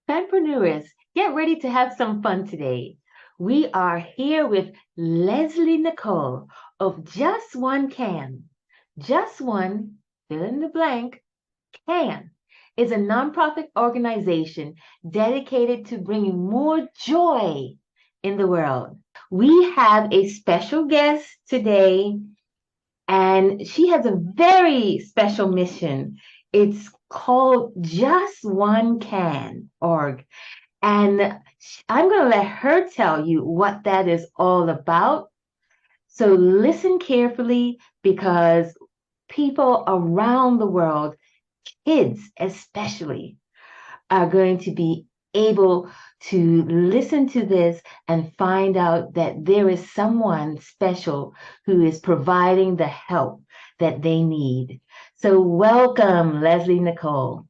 Fempreneurs, get ready to have some fun today. We are here with Lesley Nicole of Just One Can. Just One, fill in the blank, can is a nonprofit organization dedicated to bringing more joy in the world. We have a special guest today, and she has a very special mission. It's called Just One Can org. And I'm going to let her tell you what that is all about. So listen carefully because people around the world, kids especially, are going to be able to listen to this and find out that there is someone special who is providing the help that they need. So welcome, Lesley Nicole.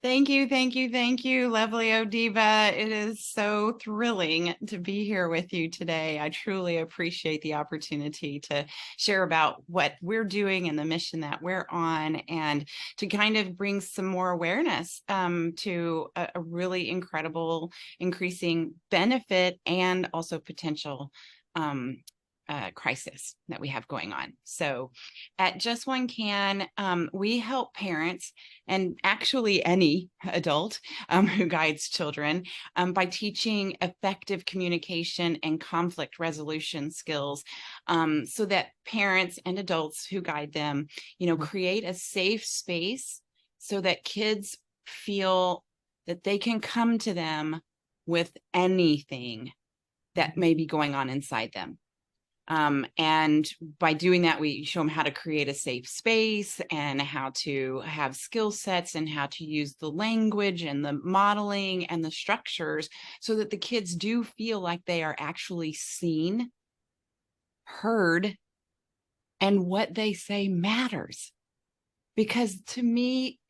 Thank you, lovely Odiva. It is so thrilling to be here with you today. I truly appreciate the opportunity to share about what we're doing and the mission that we're on, and to kind of bring some more awareness to a really incredible, increasing benefit and also potential crisis that we have going on. So at Just One Can, we help parents and actually any adult who guides children by teaching effective communication and conflict resolution skills, so that parents and adults who guide them, create a safe space so that kids feel that they can come to them with anything that may be going on inside them. And by doing that, we show them how to create a safe space and how to have skill sets and how to use the language and the modeling and the structures so that the kids do feel like they are actually seen, heard, and what they say matters. Because to me,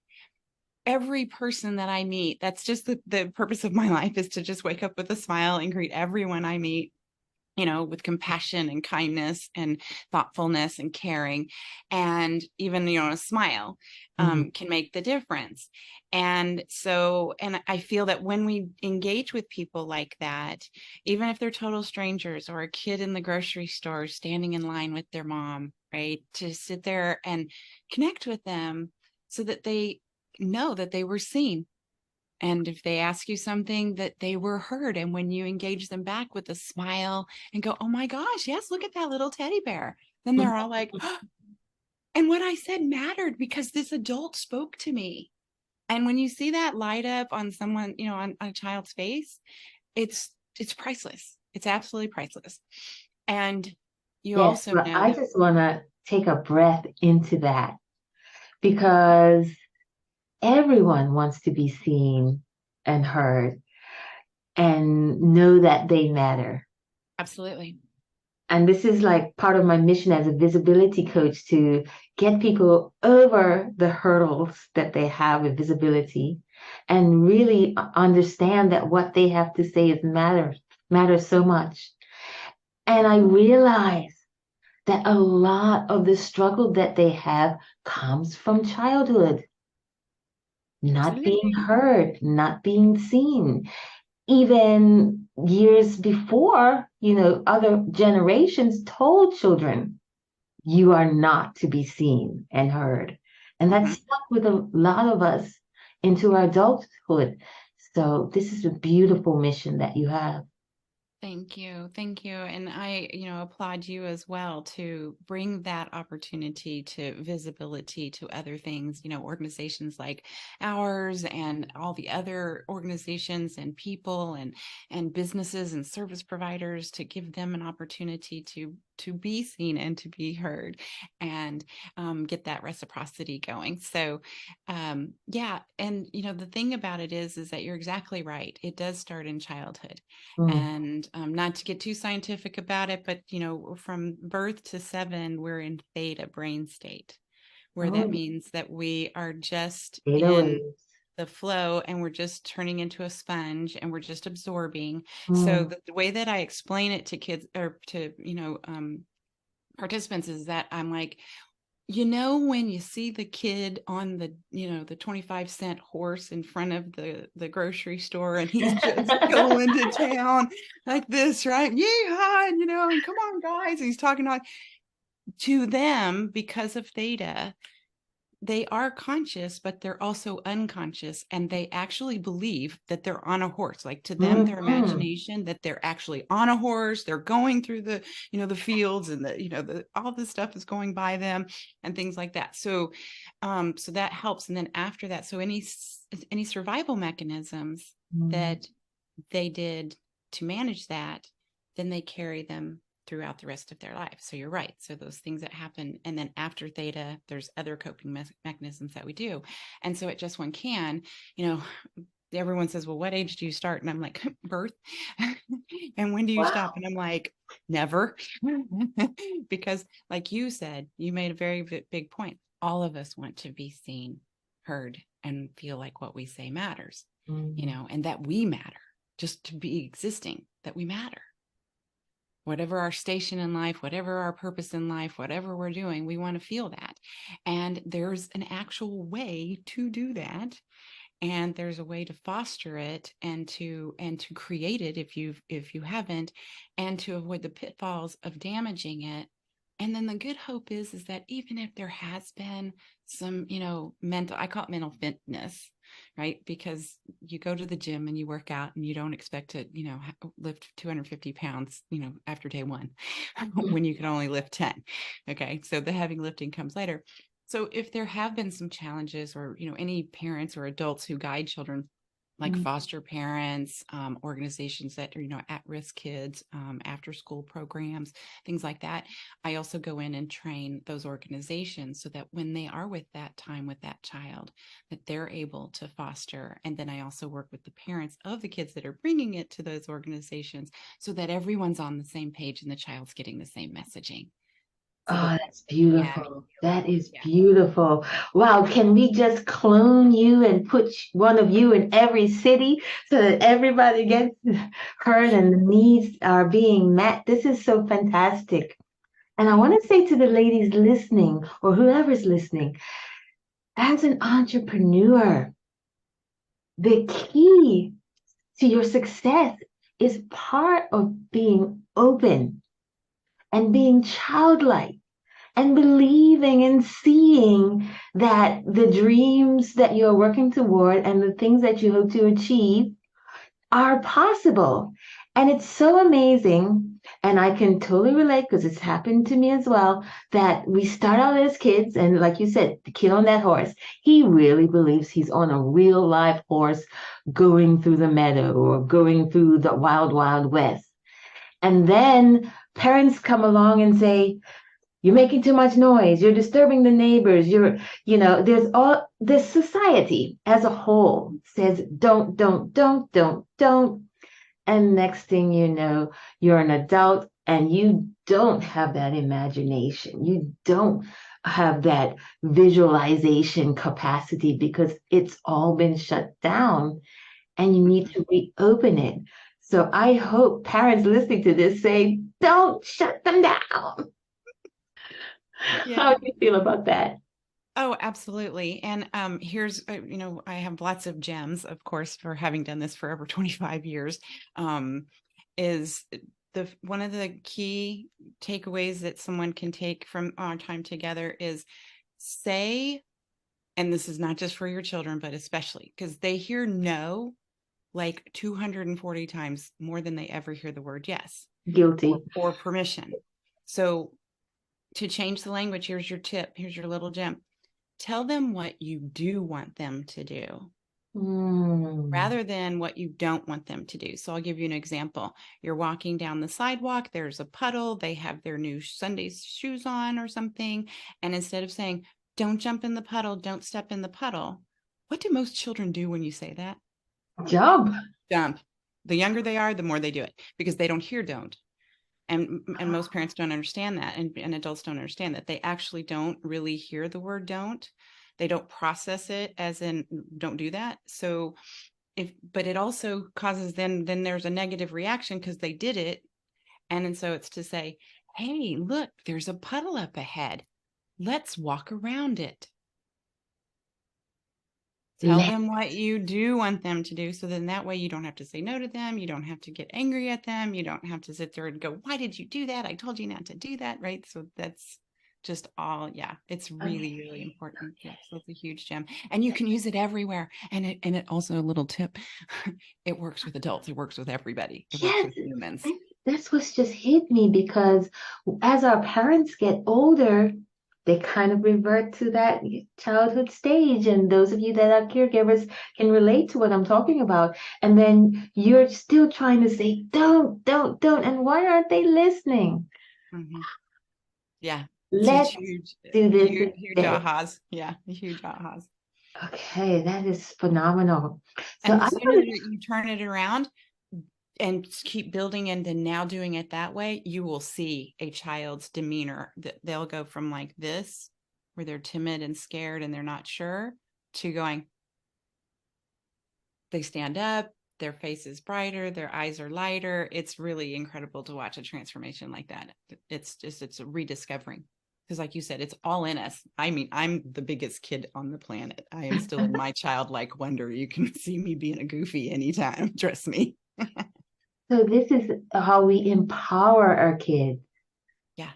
every person that I meet, that's just the purpose of my life, is to just wake up with a smile and greet everyone I meet, with compassion and kindness and thoughtfulness and caring, and even, a smile can make the difference. And I feel that when we engage with people like that, even if they're total strangers or a kid in the grocery store standing in line with their mom, right, to sit there and connect with them so that they know that they were seen. And if they ask you something, that they were heard. And when you engage them back with a smile and go, oh my gosh, yes, look at that little teddy bear. Then they're all like, oh, and what I said mattered because this adult spoke to me. And when you see that light up on someone, on a child's face, it's priceless. It's absolutely priceless. And you Yes, also but know I that. just want to take a breath into that because everyone wants to be seen and heard and know that they matter. Absolutely. And this is like part of my mission as a visibility coach to get people over the hurdles that they have with visibility and really understand that what they have to say matters so much. And I realize that a lot of the struggle that they have comes from childhood, not being Absolutely. heard, not being seen. Even years before, other generations told children, you are not to be seen and heard. And that Mhm. stuck with a lot of us into our adulthood. So this is a beautiful mission that you have. Thank you. Thank you. And I, applaud you as well to bring that opportunity to visibility to other things, organizations like ours and all the other organizations and people and businesses and service providers, to give them an opportunity to be seen and to be heard, and get that reciprocity going. So yeah. And the thing about it is that you're exactly right. It does start in childhood. Mm. And not to get too scientific about it, but from birth to 7, we're in theta brain state, where that Oh, means that we are just data in waves. the flow, and we're just turning into a sponge, and we're just absorbing. So Mm. the way that I explain it to kids, or to participants, is that I'm like, When you see the kid on the 25-cent horse in front of the grocery store, and he's just going to town like this, right? Yeehaw, and come on, guys. He's talking to them because of theta. They are conscious, but they're also unconscious, and they actually believe that they're on a horse. Like, to them, their imagination, that they're actually on a horse, they're going through the fields, and all this stuff is going by them and things like that. So that helps. And then after that, so any survival mechanisms that they did to manage that, then they carry them throughout the rest of their life. So you're right. So those things that happen, and then after theta, there's other coping mechanisms that we do. And so at Just One Can, everyone says, well, what age do you start? And I'm like, birth. And when do you stop? And I'm like, never. Because like you said, you made a very big point. All of us want to be seen, heard, and feel like what we say matters, and that we matter, just to be existing, that we matter. Whatever our station in life, whatever our purpose in life, whatever we're doing, we want to feel that. And there's an actual way to do that. And there's a way to foster it and to create it if you haven't, and to avoid the pitfalls of damaging it. And then the good hope is that even if there has been some, I call it mental fitness, right? Because you go to the gym and you work out and you don't expect to, lift 250 pounds, after day one, when you can only lift 10. Okay. So the heavy lifting comes later. So if there have been some challenges, or, any parents or adults who guide children, like foster parents, organizations that are, at-risk kids, after-school programs, things like that, I also go in and train those organizations so that when they are with that time with that child, that they're able to foster. And then I also work with the parents of the kids that are bringing it to those organizations, so that everyone's on the same page and the child's getting the same messaging. Oh, that's beautiful. That is beautiful. Wow. Can we just clone you and put one of you in every city so that everybody gets heard and the needs are being met? This is so fantastic. And I want to say to the ladies listening, or whoever's listening, as an entrepreneur, the key to your success is part of being open and being childlike and believing and seeing that the dreams that you're working toward and the things that you hope to achieve are possible. And it's so amazing. And I can totally relate, because it's happened to me as well, that we start out as kids. And like you said, the kid on that horse, he really believes he's on a real live horse going through the meadow or going through the wild, wild west. And then parents come along and say, you're making too much noise, you're disturbing the neighbors, there's all this society as a whole says, don't. And next thing you know, you're an adult and you don't have that imagination. You don't have that visualization capacity, because it's all been shut down and you need to reopen it. So I hope parents listening to this say, don't shut them down. Yeah. How do you feel about that? Oh, absolutely. And here's, I have lots of gems, of course, for having done this for over 25 years. Is one of the key takeaways that someone can take from our time together is say, and this is not just for your children, but especially because they hear no like 240 times more than they ever hear the word yes. Guilty. Or permission. So to change the language, here's your tip. Here's your little gem. Tell them what you do want them to do, rather than what you don't want them to do. So I'll give you an example. You're walking down the sidewalk, there's a puddle, they have their new Sunday shoes on or something. And instead of saying, don't jump in the puddle, don't step in the puddle, what do most children do when you say that? Jump. The younger they are, the more they do it, because they don't hear don't. And most parents don't understand that, and adults don't understand that. They actually don't really hear the word don't. They don't process it as in don't do that. So but it also causes then there's a negative reaction because they did it. And so it's to say, hey, look, there's a puddle up ahead. Let's walk around it. Tell Let them what you do want them to do. So then that way you don't have to say no to them. You don't have to get angry at them. You don't have to sit there and go, why did you do that? I told you not to do that. Right. So that's just all. Yeah. It's really, really okay. important. Yeah. So it's a huge gem and you can use it everywhere. And it also a little tip. It works with adults. It works with everybody. It works Yes, with humans. that's what's just hit me because as our parents get older, they kind of revert to that childhood stage. And those of you that are caregivers can relate to what I'm talking about. And then you're still trying to say, don't. And why aren't they listening? Mm-hmm. Yeah. It's Let's do this huge instead. ahas. Yeah. Huge ahas. Okay, that is phenomenal. So And the I sooner want that you turn it around and keep building and then now doing it that way, you will see a child's demeanor that they'll go from like this, where they're timid and scared and they're not sure, to going, they stand up, their face is brighter, their eyes are lighter. It's really incredible to watch a transformation like that. It's a rediscovering. Because like you said, it's all in us. I mean, I'm the biggest kid on the planet. I am still in my childlike wonder. You can see me being a goofy anytime. Trust me. so this is how we empower our kids. Yeah.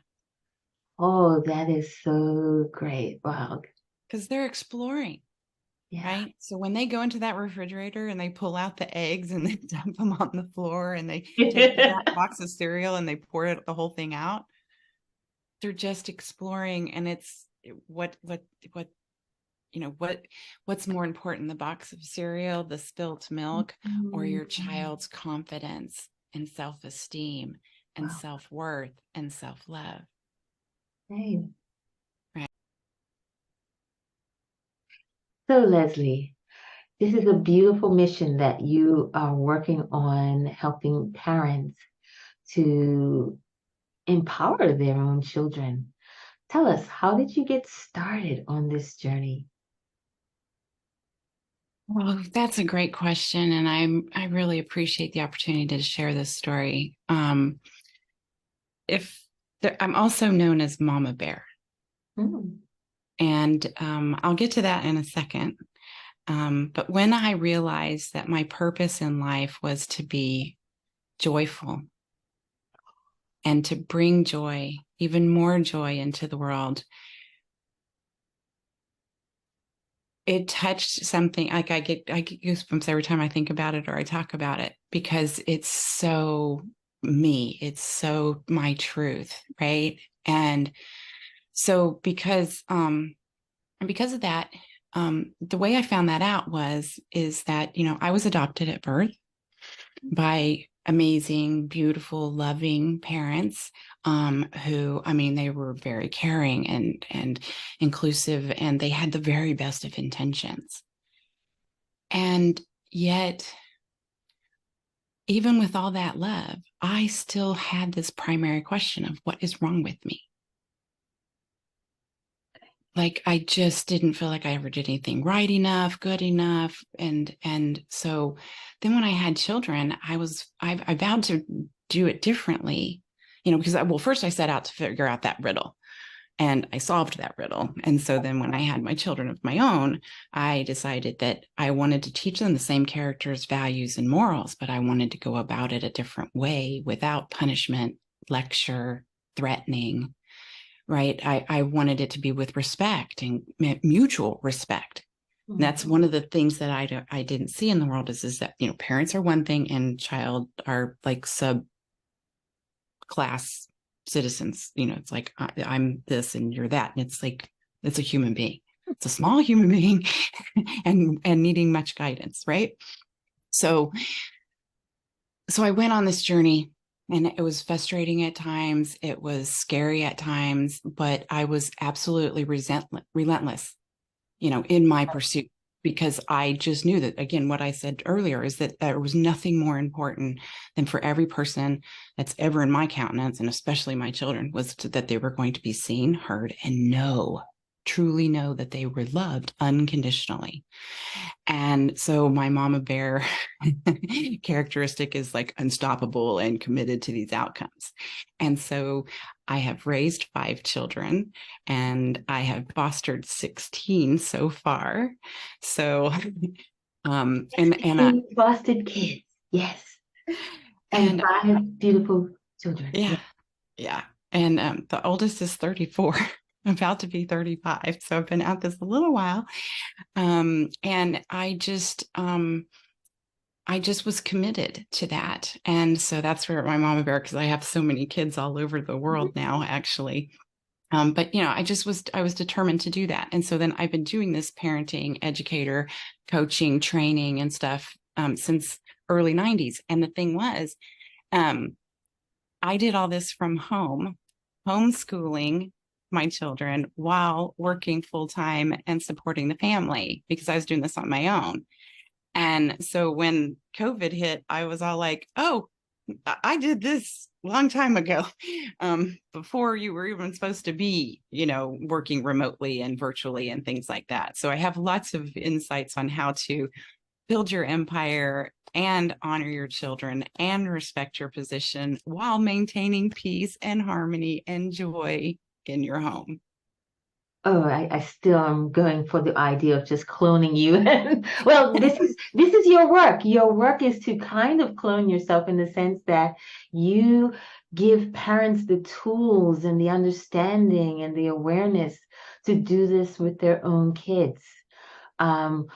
Oh, that is so great. Wow. Because they're exploring. Yeah. Right. So when they go into that refrigerator and they pull out the eggs and they dump them on the floor and they take the box of cereal and they pour it, the whole thing out, they're just exploring. And it's what's more important, the box of cereal, the spilt milk, or your Mhm. child's confidence and self-esteem and Wow. self-worth and self-love. Right. Right. So, Lesley, this is a beautiful mission that you are working on helping parents to empower their own children. Tell us, how did you get started on this journey? Well, that's a great question, and I really appreciate the opportunity to share this story. If I'm also known as Mama Bear, Hmm. and I'll get to that in a second. But when I realized that my purpose in life was to be joyful and to bring joy, even more joy into the world, it touched something. Like I get goosebumps every time I think about it or I talk about it because it's so me. It's so my truth, right? And so because of that, the way I found that out is that, I was adopted at birth by amazing, beautiful, loving parents, who, I mean, they were very caring and inclusive, and they had the very best of intentions. And yet, even with all that love, I still had this primary question of what is wrong with me? Like I just didn't feel like I ever did anything right enough, good enough. And so then when I had children, I vowed to do it differently, because first I set out to figure out that riddle and I solved that riddle. And so then when I had my children of my own, I decided that I wanted to teach them the same characters, values, and morals, but I wanted to go about it a different way without punishment, lecture, threatening, right? I wanted it to be with respect and mutual respect. And that's one of the things that I didn't see in the world is that, parents are one thing and child are like sub class citizens. It's like I'm this and you're that. And it's like, it's a human being. It's a small human being and needing much guidance, right? So I went on this journey and it was frustrating at times. It was scary at times, but I was absolutely relentless, in my pursuit because I just knew that, again, what I said earlier is that there was nothing more important than for every person that's ever in my countenance, and especially my children, that they were going to be seen, heard, and know. truly know that they were loved unconditionally. And so my mama bear characteristic is like unstoppable and committed to these outcomes. And so I have raised 5 children and I have fostered 16 so far. So and 16 fostered kids. Yes. And and 5 beautiful children. yeah, Yeah. yeah. And the oldest is 34, about to be 35. So I've been at this a little while. And I just was committed to that. And so that's where my mama bear, because I have so many kids all over the world now, actually. But I was determined to do that. And so then I've been doing this parenting, educator, coaching, training and stuff since early 90s. And the thing was, um, I did all this from home, homeschooling my children while working full time and supporting the family because I was doing this on my own. And so when COVID hit, I was all like, oh, I did this a long time ago, before you were even supposed to be, working remotely and virtually and things like that. So I have lots of insights on how to build your empire and honor your children and respect your position while maintaining peace and harmony and joy in your home. Oh, I still am going for the idea of just cloning you. Well, this is your work. Your work is to kind of clone yourself in the sense that you give parents the tools and the understanding and the awareness to do this with their own kids. Um,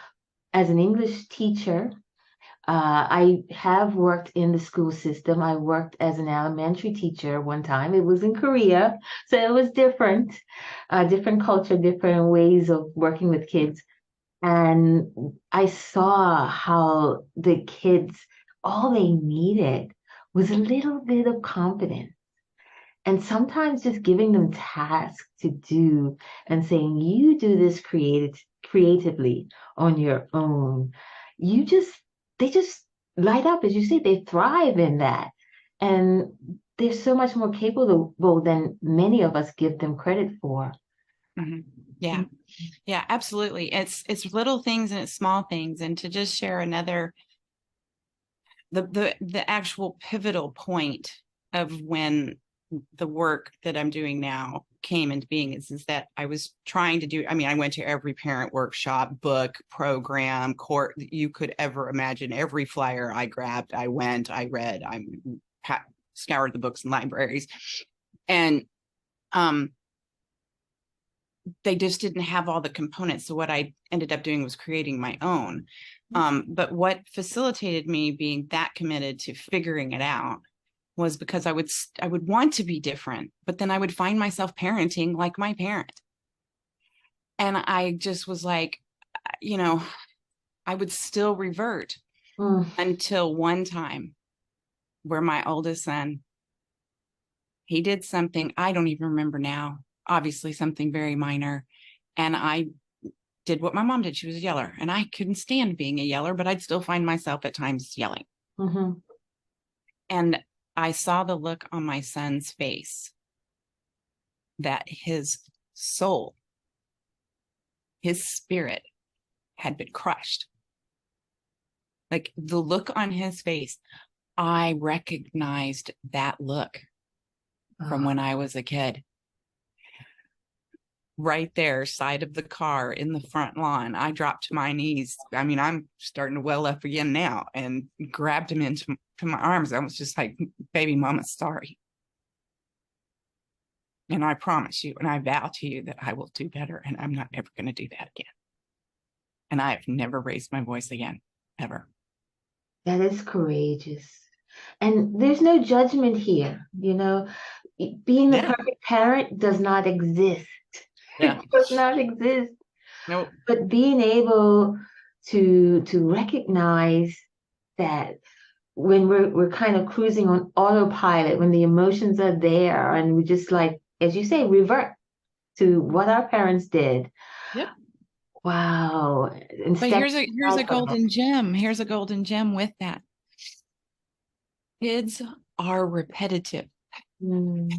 as an English teacher, I have worked in the school system. I worked as an elementary teacher one time. It was in Korea, so it was different, different culture, different ways of working with kids. And I saw how the kids, all they needed was a little bit of confidence. And sometimes just giving them tasks to do and saying, you do this creatively on your own. You just, they just light up, as you say, they thrive in that. And they're so much more capable than many of us give them credit for. Mm-hmm. Yeah. Yeah, absolutely. It's little things and it's small things. And to just share another, the actual pivotal point of when the work that I'm doing now came into being is that I was trying to do, I mean, I went to every parent workshop, book, program, court that you could ever imagine. Every flyer I grabbed, I went, I read, scoured the books and libraries. And um they just didn't have all the components. So what I ended up doing was creating my own. But what facilitated me being that committed to figuring it out was because I would want to be different, but then I would find myself parenting like my parent. And I just was like, I would still revert Mm, until one time where my oldest son, he did something I don't even remember now, obviously something very minor. And I did what my mom did. She was a yeller, and I couldn't stand being a yeller, but I'd still find myself at times yelling. mhm. And I saw the look on my son's face that his soul, his spirit had been crushed. Like the look on his face, I recognized that look from when I was a kid. Right there, side of the car in the front lawn. I dropped to my knees. I mean, I'm starting to well up again now, and grabbed him into my arms. I was just like, baby mama, sorry. And I promise you, and I vow to you that I will do better, and I'm not ever going to do that again. And I have never raised my voice again, ever. That is courageous. And there's no judgment here, being the Yeah. perfect parent does not exist. Yeah. It does not exist. No. But being able to recognize that when we're kind of cruising on autopilot, when the emotions are there, and we just like, as you say, revert to what our parents did. Yep. Wow. But Instead here's a golden gem. Here's a golden gem with that. Kids are repetitive. mm,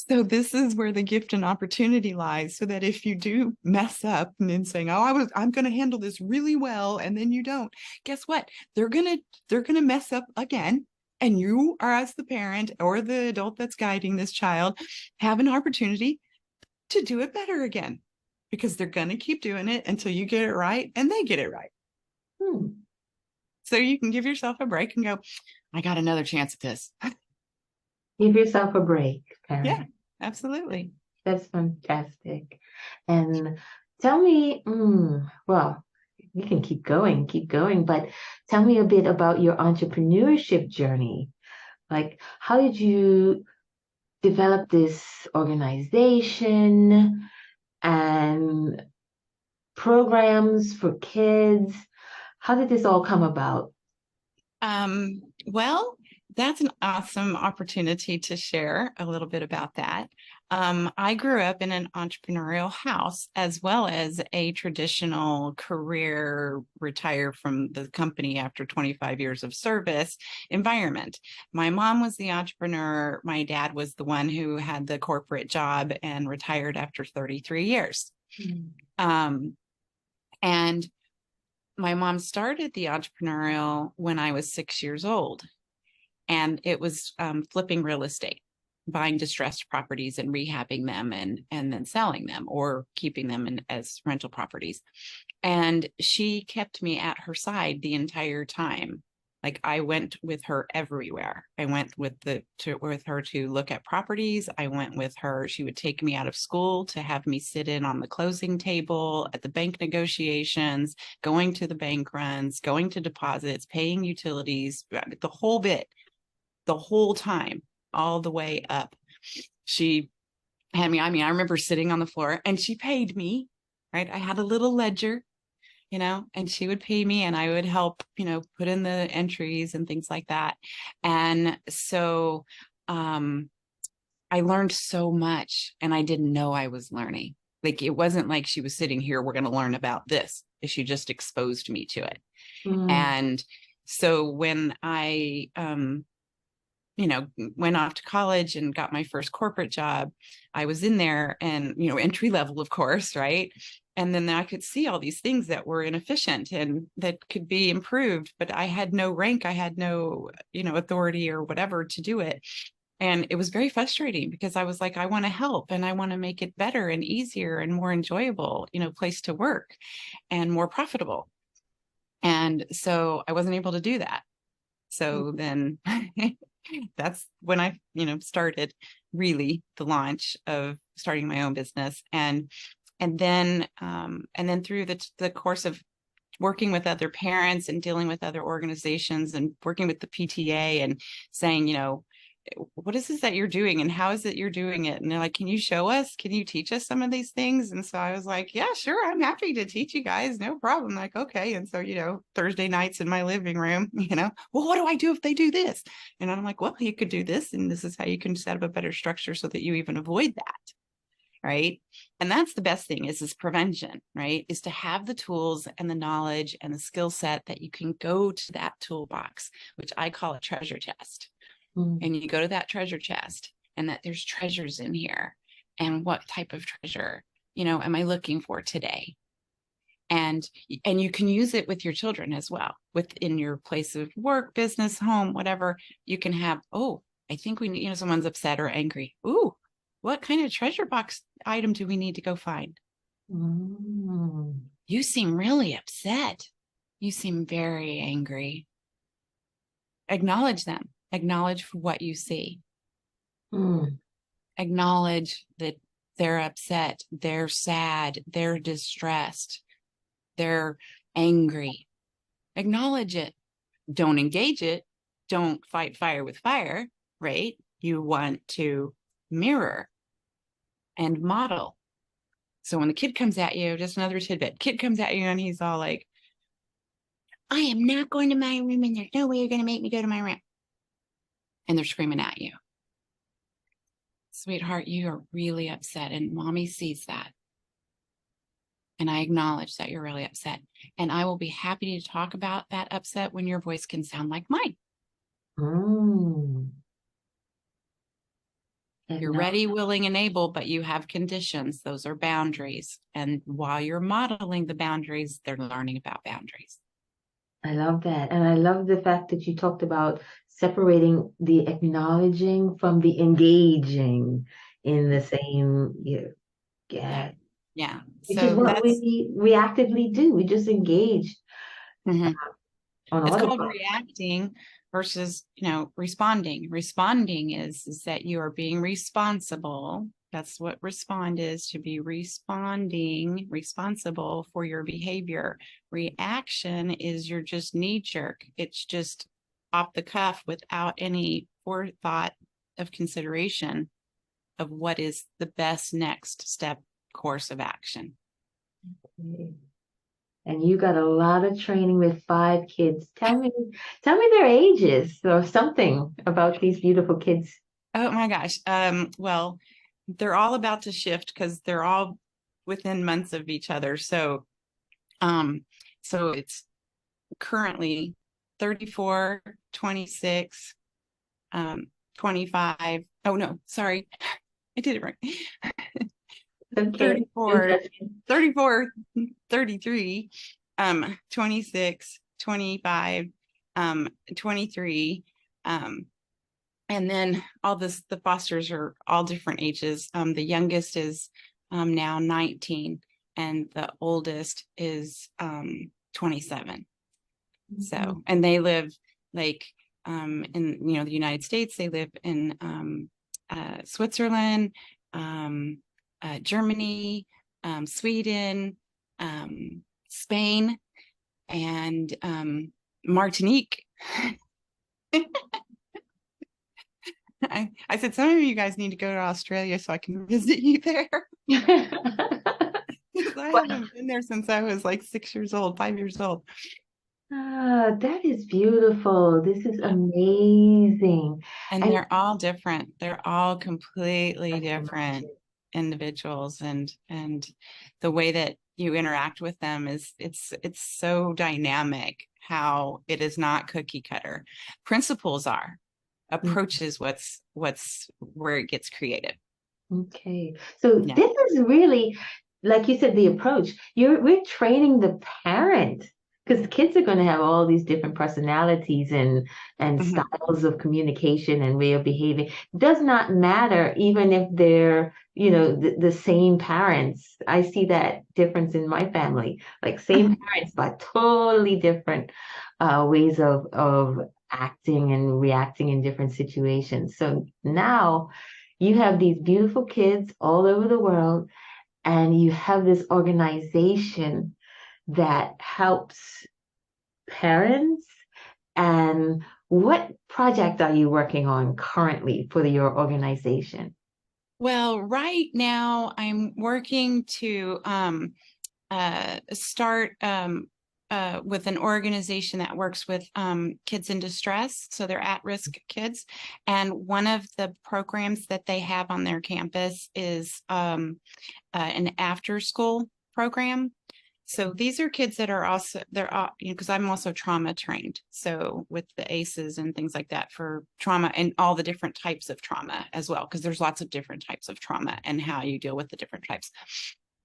So this is where the gift and opportunity lies, so that if you do mess up and then saying, "Oh, I'm going to handle this really well," and then you don't, guess what? They're going to mess up again. And you are, as the parent or the adult that's guiding this child, have an opportunity to do it better again, because they're going to keep doing it until you get it right and they get it right. Hmm. So you can give yourself a break and go, "I got another chance at this." Give yourself a break, Yeah, parent. absolutely. That's fantastic. And tell me, well, you can keep going, but tell me a bit about your entrepreneurship journey. Like, how did you develop this organization and programs for kids? How did this all come about? Well, that's an awesome opportunity to share a little bit about that. I grew up in an entrepreneurial house, as well as a traditional career, retire from the company after 25 years of service environment. My mom was the entrepreneur. My dad was the one who had the corporate job and retired after 33 years. Mm. Um, and my mom started the entrepreneurial when I was 6 years old, and it was flipping real estate, buying distressed properties and rehabbing them, and then selling them or keeping them as rental properties. And she kept me at her side the entire time. Like, I went with her everywhere. I went with her to look at properties. I went with her. She would take me out of school to have me sit in on the closing table at the bank negotiations, going to the bank runs, going to deposits, paying utilities, the whole bit, the whole time, all the way up. She had me. I mean, I remember sitting on the floor and she paid me, right? I had a little ledger, and she would pay me and I would help, put in the entries and things like that. And so I learned so much, and I didn't know I was learning. Like, it wasn't like she was sitting here, "We're going to learn about this." She just exposed me to it. Mm. And so when I went off to college and got my first corporate job, I was in there and, entry level, of course, right? And then I could see all these things that were inefficient and that could be improved, but I had no rank, I had no, authority or whatever to do it. And it was very frustrating, because I was like, I want to help and I want to make it better and easier and more enjoyable, place to work and more profitable. And so I wasn't able to do that. So then that's when I, started really the launch of starting my own business. And then through the course of working with other parents and dealing with other organizations and working with the PTA and saying, "What is this that you're doing and how is it you're doing it?" And they're like, "Can you show us? Can you teach us some of these things?" And so I was like, "Yeah, sure. I'm happy to teach you guys. No problem." Like, okay. And so, Thursday nights in my living room, "Well, what do I do if they do this?" And I'm like, "Well, you could do this. And this is how you can set up a better structure so that you even avoid that." Right. And that's the best thing is prevention, right? Is to have the tools and the knowledge and the skill set that you can go to that toolbox, which I call a treasure chest. Mm. And you go to that treasure chest, and that there's treasures in here. And what type of treasure, am I looking for today? And you can use it with your children as well, within your place of work, business, home, whatever. You can have, "Oh, I think we need, someone's upset or angry. Ooh, what kind of treasure box item do we need to go find? Mm. You seem really upset. You seem very angry." Acknowledge them. Acknowledge what you see. Mm. Acknowledge that they're upset, they're sad, they're distressed, they're angry. Acknowledge it. Don't engage it. Don't fight fire with fire, right? You want to mirror and model. So when the kid comes at you, just another tidbit, kid comes at you and he's all like, "I am not going to my room and there's no way you're going to make me go to my room." And they're screaming at you. "Sweetheart, you are really upset and mommy sees that. And I acknowledge that you're really upset. And I will be happy to talk about that upset when your voice can sound like mine." Mm. You're ready, willing, and able, but you have conditions. Those are boundaries. And while you're modeling the boundaries, they're learning about boundaries. I love that. And I love the fact that you talked about separating the acknowledging from the engaging in the same, Yeah. yeah, Yeah. which is So what that's we actively do. We just engage mhm. on It's called autopilot. reacting versus, responding. Responding is that you are being responsible. That's what respond is, to be responding, responsible for your behavior. Reaction is you're just knee jerk. It's just off the cuff without any forethought of consideration of what is the best next step course of action. And you got a lot of training with 5 kids. Tell me their ages or something about these beautiful kids. Oh my gosh. Well, they're all about to shift because they're all within months of each other. Um, so it's currently 34, 26, 25. Oh no, sorry. I did it right. Okay. 34, 34, 33, 26, 25, 23, and then the fosters are all different ages. The youngest is now 19 and the oldest is 27. So, and they live like in the United States. They live in Switzerland, Germany, Sweden, Spain, and Martinique. I said, some of you guys need to go to Australia so I can visit you there. I But haven't been there since I was like 6 years old, 5 years old. that is beautiful. This is amazing. And And they're all different. They're all completely I can different imagine. individuals, and the way that you interact with them is it's so dynamic how it is not cookie cutter. Principles are. Approach is what's where it gets creative. Okay. So Yeah. this is really, like you said, the approach. We're training the parent because kids are going to have all these different personalities and Mhm. styles of communication and way of behaving. Does not matter even if they're, the same parents. I see that difference in my family. Like same Mhm. parents, but totally different ways of acting and reacting in different situations. So now you have these beautiful kids all over the world, and you have this organization that helps parents. And what project are you working on currently for your organization? Well, right now I'm working to start with an organization that works with kids in distress. So they're at-risk kids. And one of the programs that they have on their campus is an after-school program. So these are kids that are also, they're all, because I'm also trauma trained. So with the ACEs and things like that for trauma and all the different types of trauma as well, because there's lots of different types of trauma and how you deal with the different types.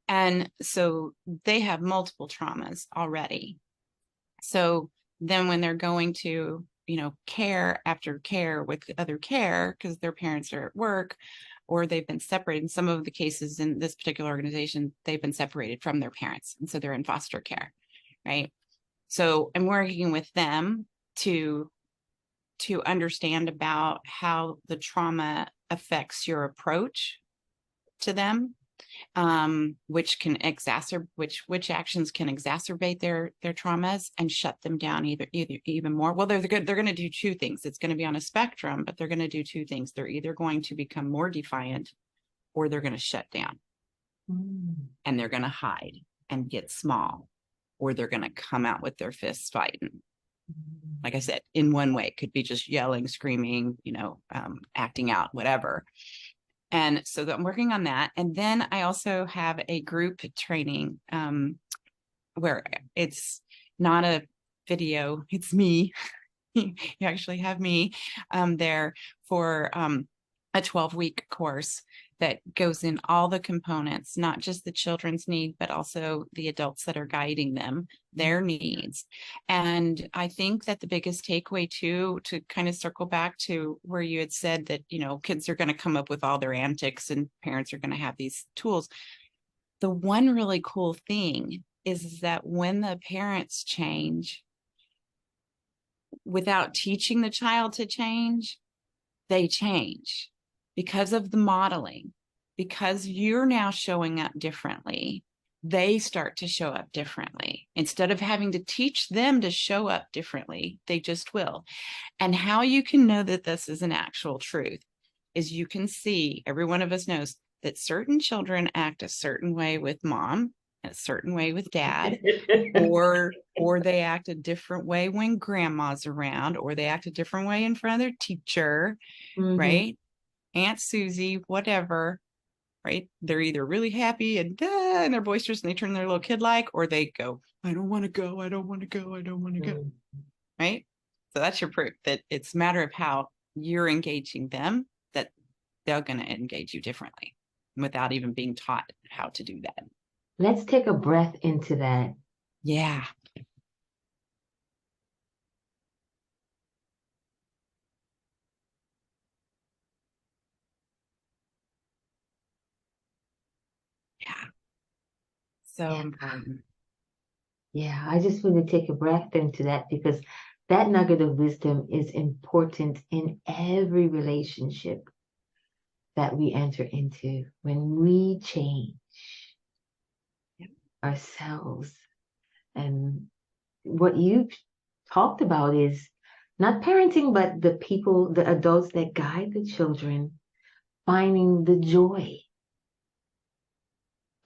And so they have multiple traumas already. So then when they're going to, care after care with other care, because their parents are at work or they've been separated. In some of the cases in this particular organization, they've been separated from their parents. And so they're in foster care, right? So I'm working with them to understand about how the trauma affects your approach to them, which can exacerbate which actions can exacerbate their traumas and shut them down either even more. Well, they're going to do two things. It's going to be on a spectrum, but they're going to do two things. They're either going to become more defiant or they're going to shut down, Mm. and they're going to hide and get small, or they're going to come out with their fists fighting. Like I said, in one way, it could be just yelling, screaming, acting out, whatever. And so I'm working on that. And then I also have a group training where it's not a video, it's me. You actually have me there for a 12-week course that goes in all the components, not just the children's need, but also the adults that are guiding them, their needs. And I think that the biggest takeaway too, to kind of circle back to where you had said that, kids are going to come up with all their antics and parents are going to have these tools. The one really cool thing is that when the parents change, without teaching the child to change, they change because of the modeling. Because you're now showing up differently, they start to show up differently. Instead of having to teach them to show up differently, they just will. And how you can know that this is an actual truth is you can see, every one of us knows that certain children act a certain way with mom, a certain way with dad, or they act a different way when grandma's around, or they act a different way in front of their teacher, right? Aunt Susie, whatever, right? They're either really happy and they're boisterous and they turn their little kid like, or they go, I don't want to go, I don't want to go, I don't want to go, right? So that's your proof that it's a matter of how you're engaging them, that they're going to engage you differently without even being taught how to do that. Let's take a breath into that. Yeah. Yeah. So important. Yeah, I just want to take a breath into that because that nugget of wisdom is important in every relationship that we enter into. When we change ourselves, and what you talked about is not parenting, but the people, the adults that guide the children, finding the joy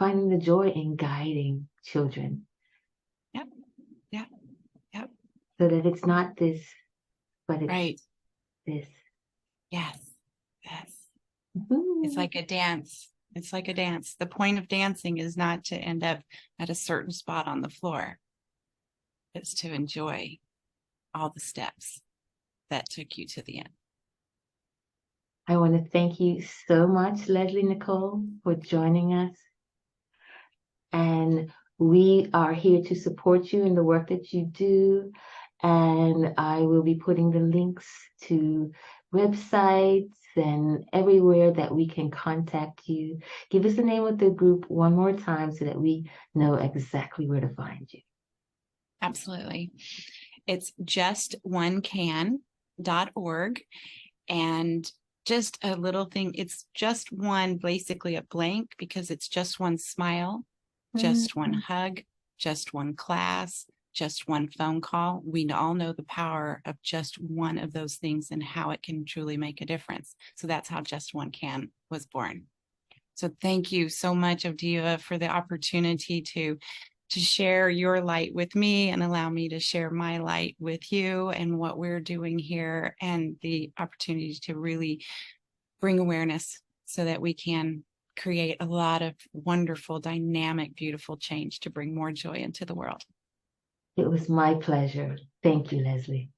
in guiding children. Yep. Yep. Yep. So that it's not this, but it's right. This. Yes. Yes. It's like a dance. It's like a dance. The point of dancing is not to end up at a certain spot on the floor. It's to enjoy all the steps that took you to the end. I want to thank you so much, Lesley Nicole, for joining us. And we are here to support you in the work that you do. And I will be putting the links to websites and everywhere that we can contact you. Give us the name of the group one more time so that we know exactly where to find you. Absolutely. It's justonecan.org. And just a little thing, it's just one, basically a blank, because it's just one smile, just one hug, just one class, just one phone call. We all know the power of just one of those things and how it can truly make a difference. So that's how Just One Can was born. So thank you so much, Avdiva, for the opportunity to share your light with me and allow me to share my light with you and what we're doing here, and the opportunity to really bring awareness so that we can create a lot of wonderful, dynamic, beautiful change to bring more joy into the world. It was my pleasure. Thank you, Lesley.